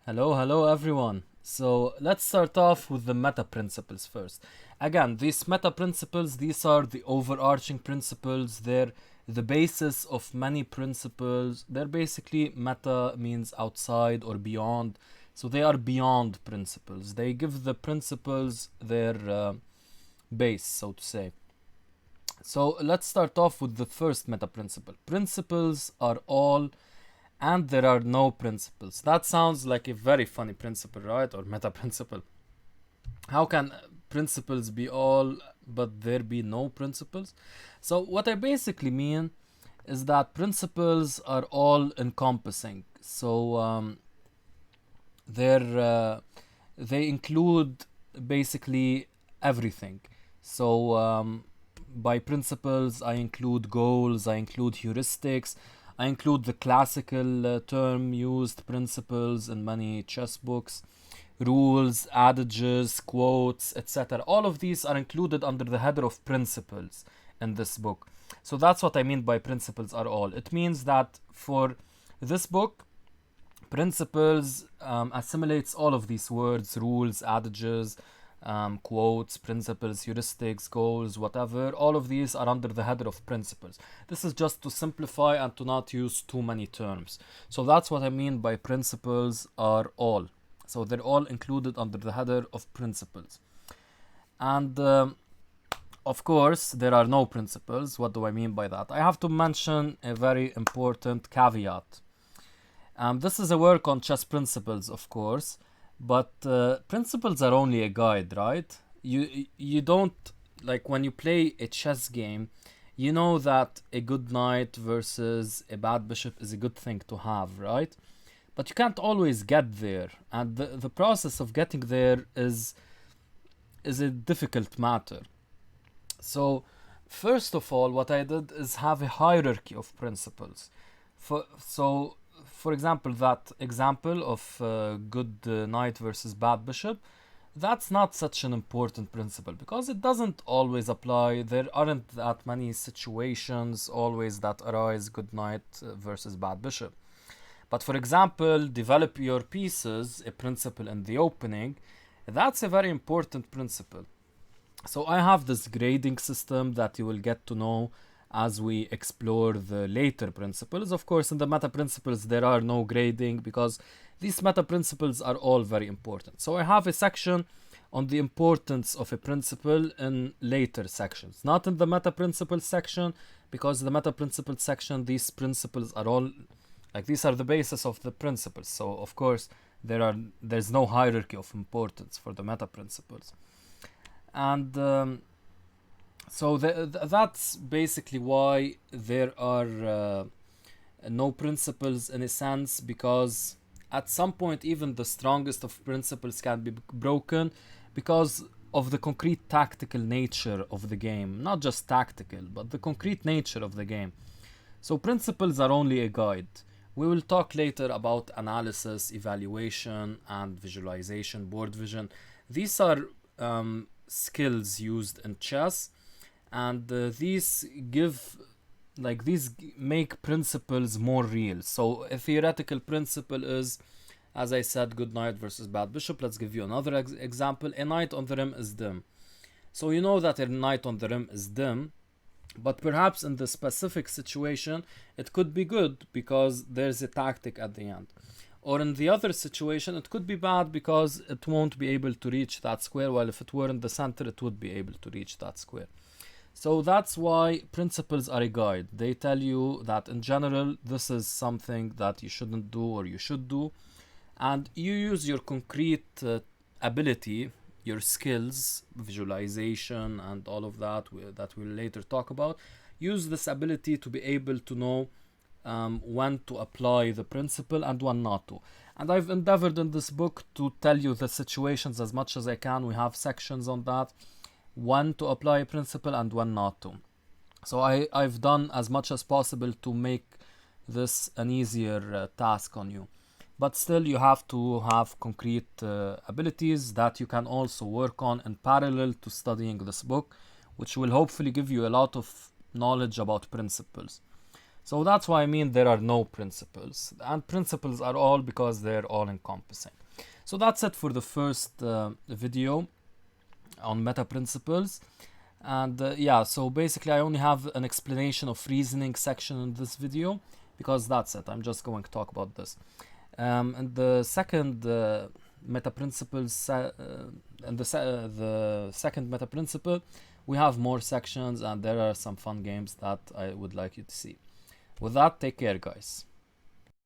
Hello everyone. So let's start off with the meta principles first. Again, these meta principles, these are the overarching principles. They're the basis of many principles. They're basically meta means outside or beyond. So they are beyond principles. They give the principles their base, so to say. So let's start off with the first meta principle. Principles are all and there are no principles. That sounds like a very funny principle, right? Or meta principle. How can principles be all but there be no principles? So, what I basically mean is that principles are all encompassing. So, they're, they include basically everything. So, by principles, I include goals, I include heuristics, I include the classical term used principles in many chess books, rules, adages, quotes, etc. All of these are included under the header of principles in this book. So that's what I mean by principles are all. It means that for this book, principles assimilates all of these words, rules, adages, quotes, principles, heuristics, goals, whatever. All of these are under the header of principles. This is just to simplify and to not use too many terms. So that's what I mean by principles are all. So they're all included under the header of principles. And of course, there are no principles. What do I mean by that? I have to mention a very important caveat. This is a work on chess principles, of course, but principles are only a guide, right? You don't like when you play a chess game, you know that a good knight versus a bad bishop is a good thing to have, right? But you can't always get there, and the process of getting there is a difficult matter. So, first of all, what I did is have a hierarchy of principles. For example, that example of good knight versus bad bishop, that's not such an important principle because it doesn't always apply. There aren't that many situations always that arise good knight versus bad bishop. But for example, develop your pieces, a principle in the opening, that's a very important principle. So I have this grading system that you will get to know as we explore the later principles. Of course, in the meta principles, there are no grading because these meta principles are all very important. So I have a section on the importance of a principle in later sections, not in the meta principles section, because the meta principles section, these principles are all like these are the basis of the principles. So of course, there's no hierarchy of importance for the meta principles. And so that's basically why there are no principles in a sense, because at some point even the strongest of principles can be broken because of the concrete tactical nature of the game. Not just tactical, but the concrete nature of the game. So principles are only a guide. We will talk later about analysis, evaluation, and visualization, board vision. These are skills used in chess, and these make principles more real. So a theoretical principle is, as I said, good knight versus bad bishop. Let's give you another example. A knight on the rim is dim. So you know that a knight on the rim is dim, but perhaps in the specific situation it could be good because there's a tactic at the end. Or in the other situation, it could be bad because it won't be able to reach that square, while if it were in the center, it would be able to reach that square. So that's why principles are a guide. They tell you that in general, this is something that you shouldn't do or you should do. And you use your concrete ability, your skills, visualization, and all of that that we'll later talk about. Use this ability to be able to know when to apply the principle and when not to. And I've endeavored in this book to tell you the situations as much as I can. We have sections on that, when to apply a principle and when not to. So I've done as much as possible to make this an easier task on you. But still, you have to have concrete abilities that you can also work on in parallel to studying this book, which will hopefully give you a lot of knowledge about principles. So that's why I mean there are no principles, and principles are all because they're all encompassing. So that's it for the first video on meta principles. And yeah, so basically I only have an explanation of reasoning section in this video, because that's it. I'm just going to talk about this. And the second meta principles, and the second meta principle, we have more sections and there are some fun games that I would like you to see. With that, take care, guys.